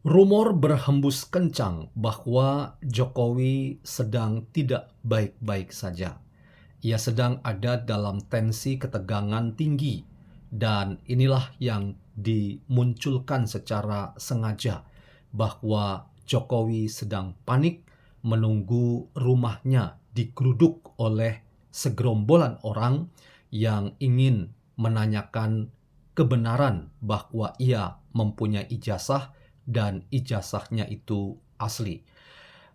Rumor berhembus kencang bahwa Jokowi sedang tidak baik-baik saja. Ia sedang ada dalam tensi ketegangan tinggi, dan inilah yang dimunculkan secara sengaja bahwa Jokowi sedang panik menunggu rumahnya digeruduk oleh segerombolan orang yang ingin menanyakan kebenaran bahwa ia mempunyai ijazah dan ijazahnya itu asli.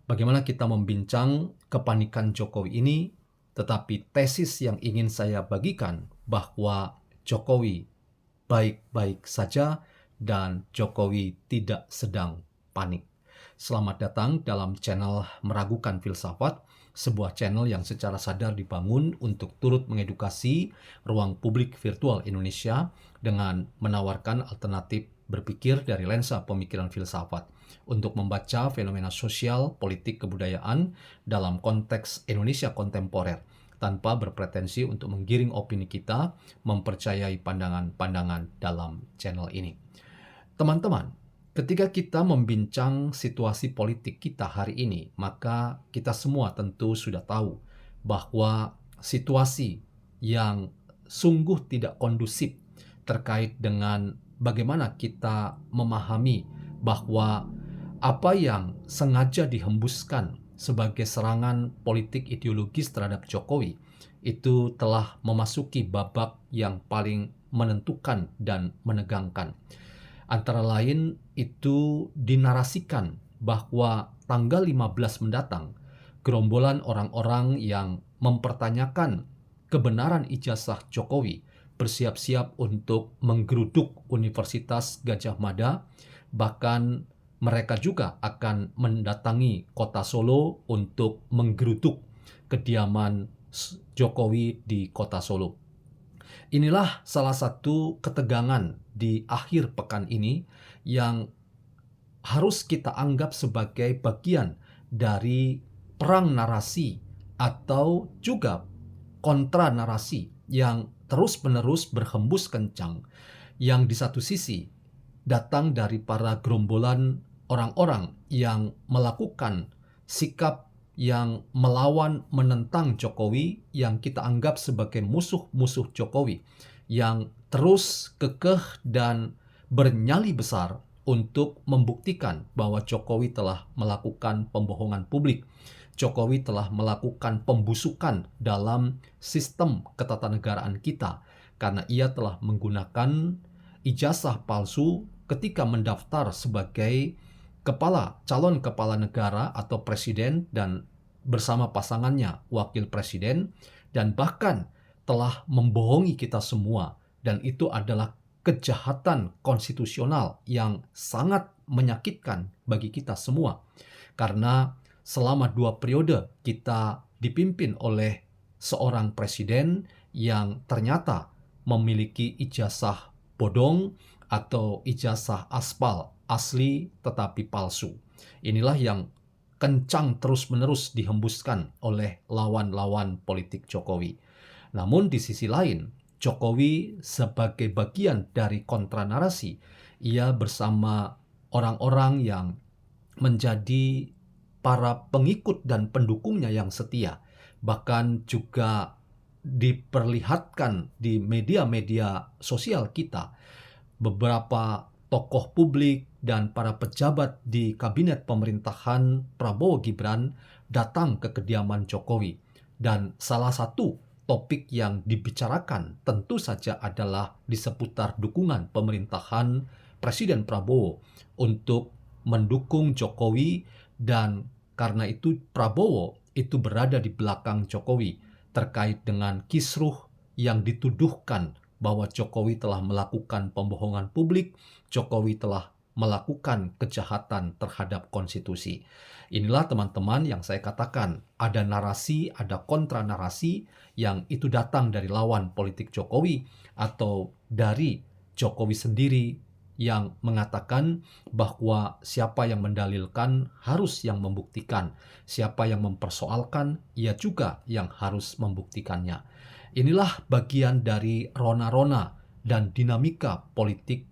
Bagaimana kita membincang kepanikan Jokowi ini, tetapi tesis yang ingin saya bagikan bahwa Jokowi baik-baik saja dan Jokowi tidak sedang panik. Selamat datang dalam channel Meragukan Filsafat, sebuah channel yang secara sadar dibangun untuk turut mengedukasi ruang publik virtual Indonesia dengan menawarkan alternatif berpikir dari lensa pemikiran filsafat untuk membaca fenomena sosial, politik, kebudayaan dalam konteks Indonesia kontemporer tanpa berpretensi untuk menggiring opini kita mempercayai pandangan-pandangan dalam channel ini. Teman-teman, ketika kita membincang situasi politik kita hari ini, maka kita semua tentu sudah tahu bahwa situasi yang sungguh tidak kondusif terkait dengan bagaimana kita memahami bahwa apa yang sengaja dihembuskan sebagai serangan politik ideologis terhadap Jokowi itu telah memasuki babak yang paling menentukan dan menegangkan. Antara lain itu dinarasikan bahwa tanggal 15 mendatang, gerombolan orang-orang yang mempertanyakan kebenaran ijazah Jokowi bersiap-siap untuk menggeruduk Universitas Gadjah Mada, bahkan mereka juga akan mendatangi kota Solo untuk menggeruduk kediaman Jokowi di kota Solo. Inilah salah satu ketegangan di akhir pekan ini yang harus kita anggap sebagai bagian dari perang narasi atau juga kontra narasi yang terus-menerus berhembus kencang, yang di satu sisi datang dari para gerombolan orang-orang yang melakukan sikap yang melawan menentang Jokowi yang kita anggap sebagai musuh-musuh Jokowi yang terus kekeh dan bernyali besar untuk membuktikan bahwa Jokowi telah melakukan pembohongan publik. Jokowi telah melakukan pembusukan dalam sistem ketatanegaraan kita karena ia telah menggunakan ijazah palsu ketika mendaftar sebagai calon kepala negara atau presiden dan bersama pasangannya wakil presiden, dan bahkan telah membohongi kita semua, dan itu adalah kejahatan konstitusional yang sangat menyakitkan bagi kita semua karena selama 2 periode kita dipimpin oleh seorang presiden yang ternyata memiliki ijazah bodong atau ijazah aspal asli tetapi palsu. Inilah yang kencang terus-menerus dihembuskan oleh lawan-lawan politik Jokowi. Namun di sisi lain, Jokowi sebagai bagian dari kontranarasi, ia bersama orang-orang yang menjadi para pengikut dan pendukungnya yang setia, bahkan juga diperlihatkan di media-media sosial kita beberapa tokoh publik dan para pejabat di kabinet pemerintahan Prabowo Gibran datang ke kediaman Jokowi. Dan salah satu topik yang dibicarakan tentu saja adalah di seputar dukungan pemerintahan Presiden Prabowo untuk mendukung Jokowi, dan karena itu Prabowo itu berada di belakang Jokowi terkait dengan kisruh yang dituduhkan bahwa Jokowi telah melakukan pembohongan publik, Jokowi telah melakukan kejahatan terhadap konstitusi. Inilah teman-teman yang saya katakan, ada narasi, ada kontra narasi yang itu datang dari lawan politik Jokowi atau dari Jokowi sendiri yang mengatakan bahwa siapa yang mendalilkan harus yang membuktikan, siapa yang mempersoalkan ia juga yang harus membuktikannya. Inilah bagian dari rona-rona dan dinamika politik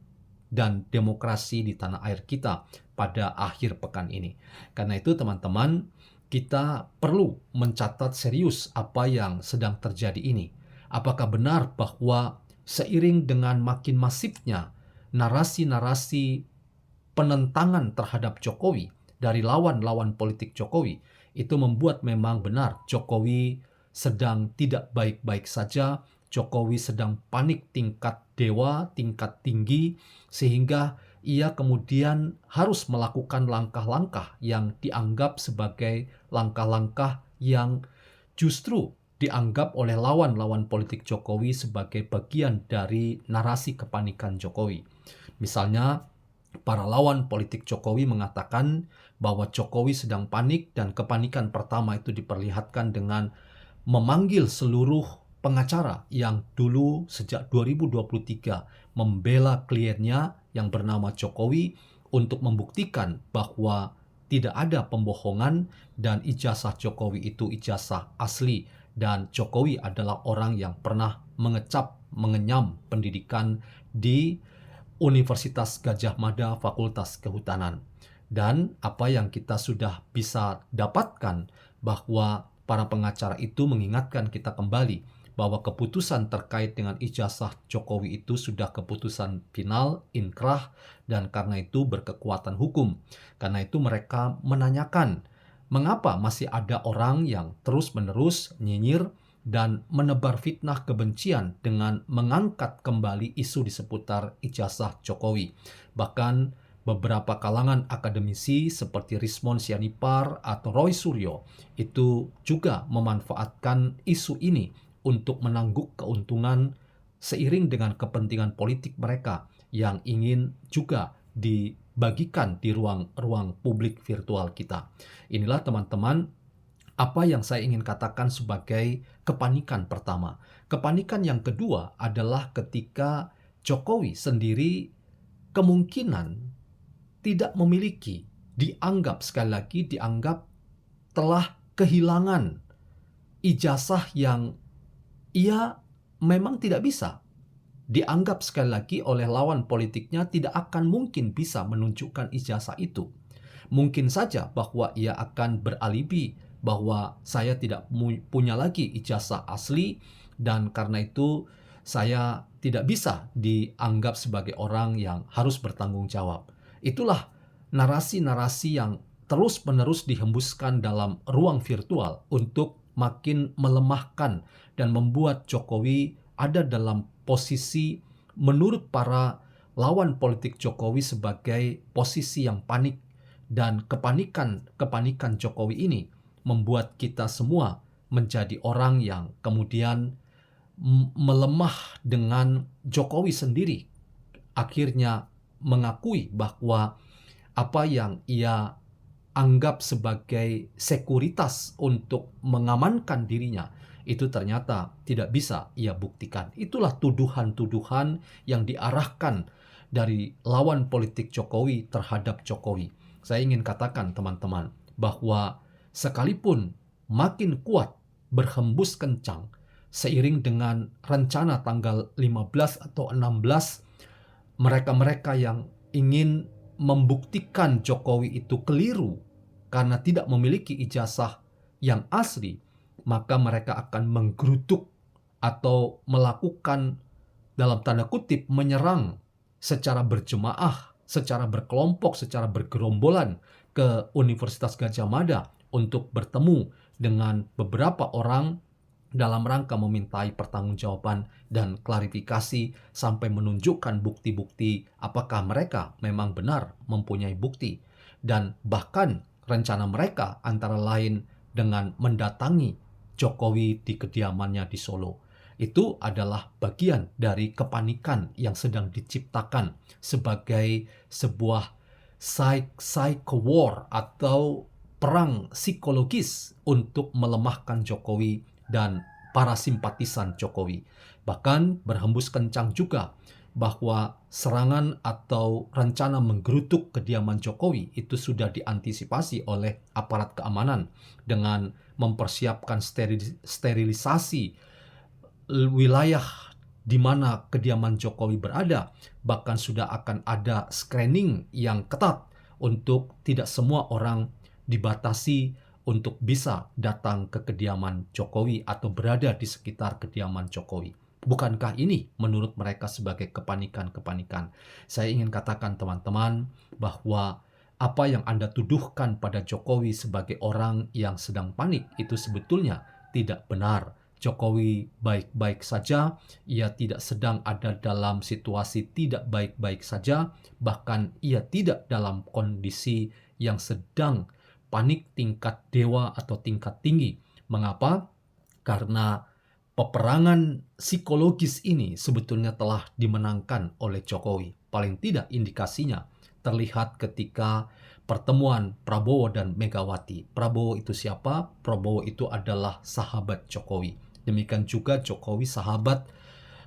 dan demokrasi di tanah air kita pada akhir pekan ini. Karena itu teman-teman, kita perlu mencatat serius apa yang sedang terjadi ini. Apakah benar bahwa seiring dengan makin masifnya narasi-narasi penentangan terhadap Jokowi dari lawan-lawan politik Jokowi, itu membuat memang benar Jokowi sedang tidak baik-baik saja, Jokowi sedang panik tingkat dewa, tingkat tinggi, sehingga ia kemudian harus melakukan langkah-langkah yang dianggap sebagai langkah-langkah yang justru dianggap oleh lawan-lawan politik Jokowi sebagai bagian dari narasi kepanikan Jokowi. Misalnya, para lawan politik Jokowi mengatakan bahwa Jokowi sedang panik dan kepanikan pertama itu diperlihatkan dengan memanggil seluruh pengacara yang dulu sejak 2023 membela kliennya yang bernama Jokowi untuk membuktikan bahwa tidak ada pembohongan dan ijazah Jokowi itu ijazah asli dan Jokowi adalah orang yang pernah mengenyam pendidikan di Universitas Gadjah Mada Fakultas Kehutanan. Dan apa yang kita sudah bisa dapatkan bahwa para pengacara itu mengingatkan kita kembali bahwa keputusan terkait dengan ijazah Jokowi itu sudah keputusan final, inkrah, dan karena itu berkekuatan hukum. Karena itu mereka menanyakan, mengapa masih ada orang yang terus-menerus nyinyir dan menebar fitnah kebencian dengan mengangkat kembali isu di seputar ijazah Jokowi. Bahkan beberapa kalangan akademisi seperti Rismon Sianipar atau Roy Suryo itu juga memanfaatkan isu ini untuk menangguk keuntungan seiring dengan kepentingan politik mereka yang ingin juga dibagikan di ruang publik virtual kita. Inilah teman-teman apa yang saya ingin katakan sebagai kepanikan pertama. Kepanikan yang kedua adalah ketika Jokowi sendiri kemungkinan tidak memiliki, dianggap telah kehilangan ijazah yang ia memang tidak bisa. Dianggap sekali lagi oleh lawan politiknya tidak akan mungkin bisa menunjukkan ijazah itu. Mungkin saja bahwa ia akan beralibi bahwa saya tidak punya lagi ijazah asli dan karena itu saya tidak bisa dianggap sebagai orang yang harus bertanggung jawab. Itulah narasi-narasi yang terus-menerus dihembuskan dalam ruang virtual untuk makin melemahkan dan membuat Jokowi ada dalam posisi menurut para lawan politik Jokowi sebagai posisi yang panik, dan kepanikan Jokowi ini membuat kita semua menjadi orang yang kemudian melemah dengan Jokowi sendiri. Akhirnya mengakui bahwa apa yang ia anggap sebagai sekuritas untuk mengamankan dirinya itu ternyata tidak bisa ia buktikan. Itulah tuduhan-tuduhan yang diarahkan dari lawan politik Jokowi terhadap Jokowi. Saya ingin katakan teman-teman bahwa sekalipun makin kuat berhembus kencang seiring dengan rencana tanggal 15 atau 16, mereka-mereka yang ingin membuktikan Jokowi itu keliru karena tidak memiliki ijazah yang asli, maka mereka akan menggerutuk atau melakukan dalam tanda kutip menyerang secara berjemaah, secara berkelompok, secara bergerombolan ke Universitas Gadjah Mada untuk bertemu dengan beberapa orang dalam rangka memintai pertanggungjawaban dan klarifikasi sampai menunjukkan bukti-bukti apakah mereka memang benar mempunyai bukti. Dan bahkan rencana mereka antara lain dengan mendatangi Jokowi di kediamannya di Solo. Itu adalah bagian dari kepanikan yang sedang diciptakan sebagai sebuah psycho war atau perang psikologis untuk melemahkan Jokowi dan para simpatisan Jokowi. Bahkan berhembus kencang juga bahwa serangan atau rencana menggerutuk kediaman Jokowi itu sudah diantisipasi oleh aparat keamanan dengan mempersiapkan sterilisasi wilayah di mana kediaman Jokowi berada. Bahkan sudah akan ada screening yang ketat untuk tidak semua orang dibatasi untuk bisa datang ke kediaman Jokowi atau berada di sekitar kediaman Jokowi. Bukankah ini menurut mereka sebagai kepanikan-kepanikan? Saya ingin katakan teman-teman bahwa apa yang Anda tuduhkan pada Jokowi sebagai orang yang sedang panik itu sebetulnya tidak benar. Jokowi baik-baik saja, ia tidak sedang ada dalam situasi tidak baik-baik saja, bahkan ia tidak dalam kondisi yang sedang panik tingkat dewa atau tingkat tinggi. Mengapa? Karena peperangan psikologis ini sebetulnya telah dimenangkan oleh Jokowi. Paling tidak indikasinya terlihat ketika pertemuan Prabowo dan Megawati. Prabowo itu siapa? Prabowo itu adalah sahabat Jokowi. Demikian juga Jokowi sahabat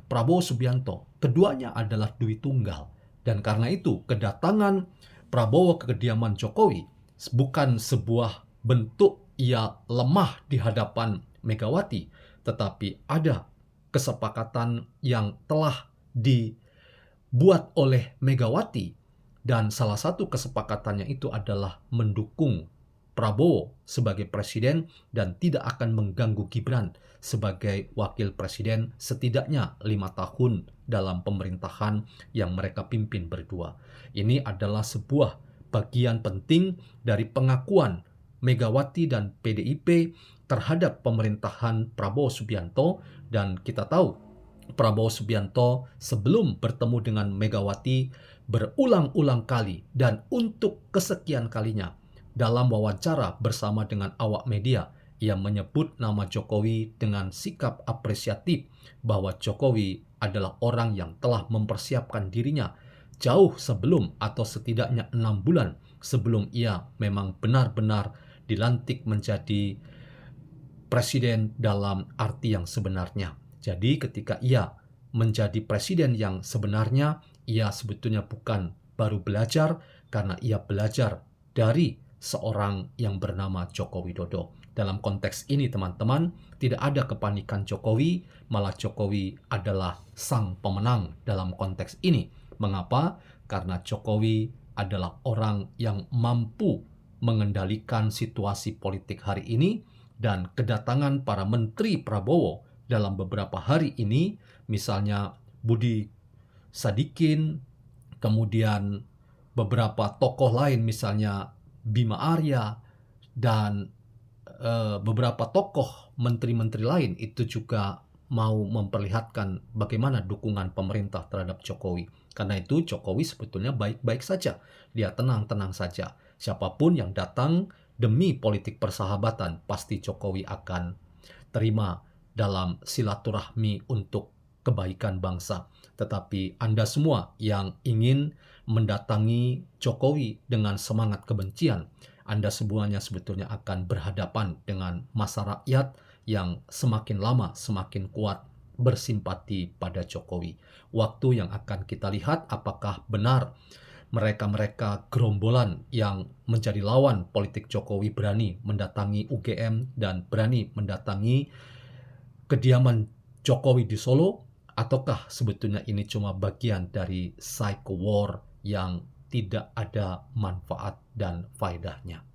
Prabowo Subianto. Keduanya adalah Dwi Tunggal. Dan karena itu kedatangan Prabowo ke kediaman Jokowi bukan sebuah bentuk ia lemah di hadapan Megawati, tetapi ada kesepakatan yang telah dibuat oleh Megawati, dan salah satu kesepakatannya itu adalah mendukung Prabowo sebagai presiden dan tidak akan mengganggu Gibran sebagai wakil presiden setidaknya 5 tahun dalam pemerintahan yang mereka pimpin berdua. Ini adalah sebuah bagian penting dari pengakuan Megawati dan PDIP terhadap pemerintahan Prabowo Subianto, dan kita tahu Prabowo Subianto sebelum bertemu dengan Megawati berulang-ulang kali dan untuk kesekian kalinya dalam wawancara bersama dengan awak media, ia menyebut nama Jokowi dengan sikap apresiatif bahwa Jokowi adalah orang yang telah mempersiapkan dirinya jauh sebelum atau setidaknya 6 bulan sebelum ia memang benar-benar dilantik menjadi presiden dalam arti yang sebenarnya. Jadi ketika ia menjadi presiden yang sebenarnya, ia sebetulnya bukan baru belajar, karena ia belajar dari seorang yang bernama Joko Widodo. Dalam konteks ini teman-teman, tidak ada kepanikan Jokowi, malah Jokowi adalah sang pemenang dalam konteks ini. Mengapa? Karena Jokowi adalah orang yang mampu mengendalikan situasi politik hari ini, dan kedatangan para menteri Prabowo dalam beberapa hari ini, misalnya Budi Sadikin, kemudian beberapa tokoh lain misalnya Bima Arya, dan beberapa tokoh menteri-menteri lain itu juga mau memperlihatkan bagaimana dukungan pemerintah terhadap Jokowi. Karena itu Jokowi sebetulnya baik-baik saja, dia tenang-tenang saja. Siapapun yang datang demi politik persahabatan, pasti Jokowi akan terima dalam silaturahmi untuk kebaikan bangsa. Tetapi Anda semua yang ingin mendatangi Jokowi dengan semangat kebencian, Anda semuanya sebetulnya akan berhadapan dengan massa rakyat yang semakin lama semakin kuat bersimpati pada Jokowi. Waktu yang akan kita lihat apakah benar mereka-mereka gerombolan yang menjadi lawan politik Jokowi berani mendatangi UGM dan berani mendatangi kediaman Jokowi di Solo, ataukah sebetulnya ini cuma bagian dari psycho war yang tidak ada manfaat dan faedahnya.